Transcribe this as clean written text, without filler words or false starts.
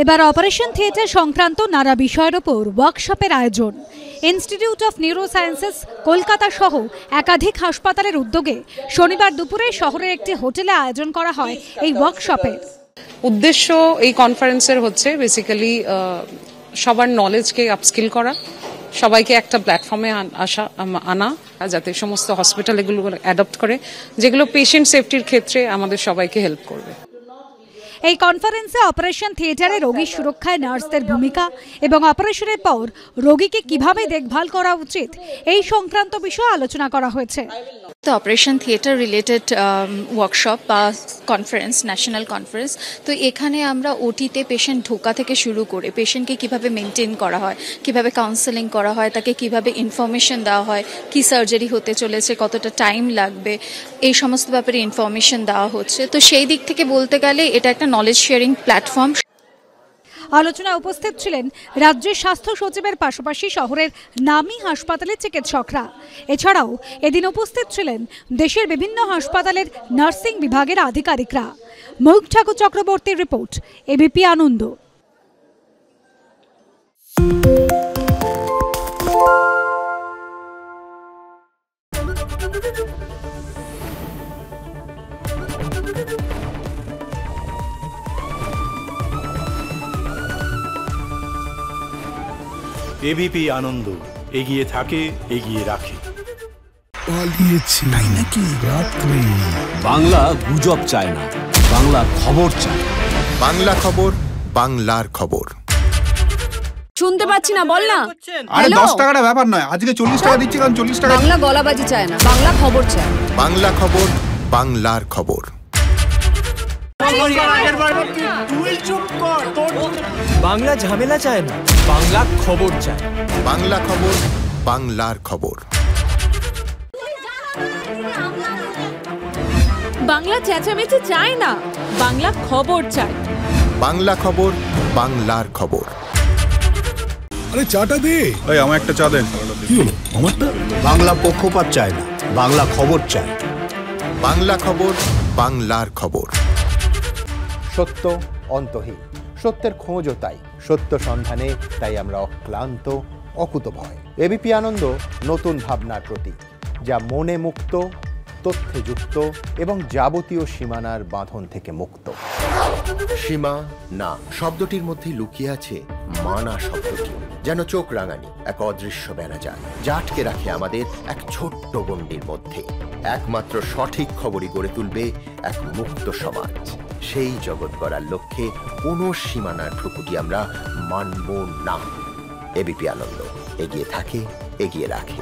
এবার operation theatre সংক্রান্ত নানা বিষয়ের ওপর ওয়ার্কশপের আয়োজন। ইনস্টিটিউট অফ নিউরোসায়েন্সেস কলকাতা সহ একাধিক হাসপাতালের উদ্যোগে শনিবার দুপুরে শহরের একটি হোটেলে আয়োজন করা হয় এই ওয়ার্কশপের। উদ্দেশ্য এই কনফারেন্সের হচ্ছে বেসিক্যালি সবার নলেজকে আপস্কিল করা, সবাইকে একটা প্ল্যাটফর্মে আনা, যাতে সমস্ত হসপিটাল এগুলো অ্যাডপ্ট করে, যেগুলো পেশেন্ট সেফটির ক্ষেত্রে আমাদের সবাইকে হেল্প করবে। এই কনফারেন্সে অপারেশন থিয়েটারে রোগীর সুরক্ষায় নার্সদের ভূমিকা এবং অপারেশনের পর রোগীকে কিভাবে দেখভাল করা উচিত এই সংক্রান্ত বিষয়ে আলোচনা করা হয়েছে। অপারেশন থিয়েটার রিলেটেড ওয়ার্কশপ বা কনফারেন্স, ন্যাশনাল কনফারেন্স। তো এখানে আমরা ওটিতে পেশেন্ট ঢোকা থেকে শুরু করে পেশেন্টকে কিভাবে মেনটেন করা হয়, কিভাবে কাউন্সেলিং করা হয়, তাকে কিভাবে ইনফরমেশন দেওয়া হয়, কি সার্জারি হতে চলেছে, কতটা টাইম লাগবে, এই সমস্ত ব্যাপারে ইনফরমেশন দেওয়া হচ্ছে। তো সেই দিক থেকে বলতে গেলে এটা একটা নলেজ শেয়ারিং প্ল্যাটফর্ম। আলোচনায় উপস্থিত ছিলেন রাজ্যের স্বাস্থ্য সচিবের পাশাপাশি শহরের নামী হাসপাতালের চিকিৎসকরা। এছাড়াও এদিন উপস্থিত ছিলেন দেশের বিভিন্ন হাসপাতালের নার্সিং বিভাগের আধিকারিকরা। ময়ূখ ঠাকুর চক্রবর্তীর রিপোর্ট, এবিপি আনন্দ। এবিপি আনন্দ, এগিয়ে থাকে, এগিয়ে রাখে। তাই নাকি? বাংলা গুজব চায় না, বাংলা খবর চায়। বাংলা খবর, বাংলার খবর। শুনতে পাচ্ছি না, বল না। আরে 10 টাকাটা ব্যাপার নয়, আজকে 40 টাকা দিচ্ছি, কারণ 40 টাকা। বাংলা গলাবাজি চায় না, বাংলা খবর চায়। বাংলা খবর, বাংলার খবর। বাংলা ঝামেলা চায় না, বাংলা খবর চায়। বাংলা খবর, বাংলার খবর। বাংলা চেঁচামেচি চায় না, বাংলা খবর চায়। বাংলা খবর, বাংলার খবর। আরে চাটা দে। এই আমার একটা চা দেন। কি হলো আমারটা? বাংলা পক্ষপাত চায় না, বাংলা খবর চায়। বাংলা খবর, বাংলার খবর। সত্য অন্তহীন, সত্যের খোঁজও তাই, সত্য সন্ধানে তাই আমরা অক্লান্ত, অকুতভয়। এবিপি আনন্দ নতুন ভাবনার প্রতীক, যা মনে মুক্ত, তথ্যে যুক্ত এবং যাবতীয় সীমানার বাঁধন থেকে মুক্ত। সীমা না শব্দটির মধ্যে লুকিয়ে আছে মানা শব্দটি, যেন চোখ রাঙানি এক অদৃশ্য বেড়াজাল, যা আটকে রাখে আমাদের এক ছোট্ট গণ্ডির মধ্যে। একমাত্র সঠিক খবরই গড়ে তুলবে এক মুক্ত সমাজ। সেই জগৎ গড়ার লক্ষ্যে কোনো সীমানার ঠুকুটি আমরা মানব না। এবিপি আনন্দ, এগিয়ে থাকে, এগিয়ে রাখে।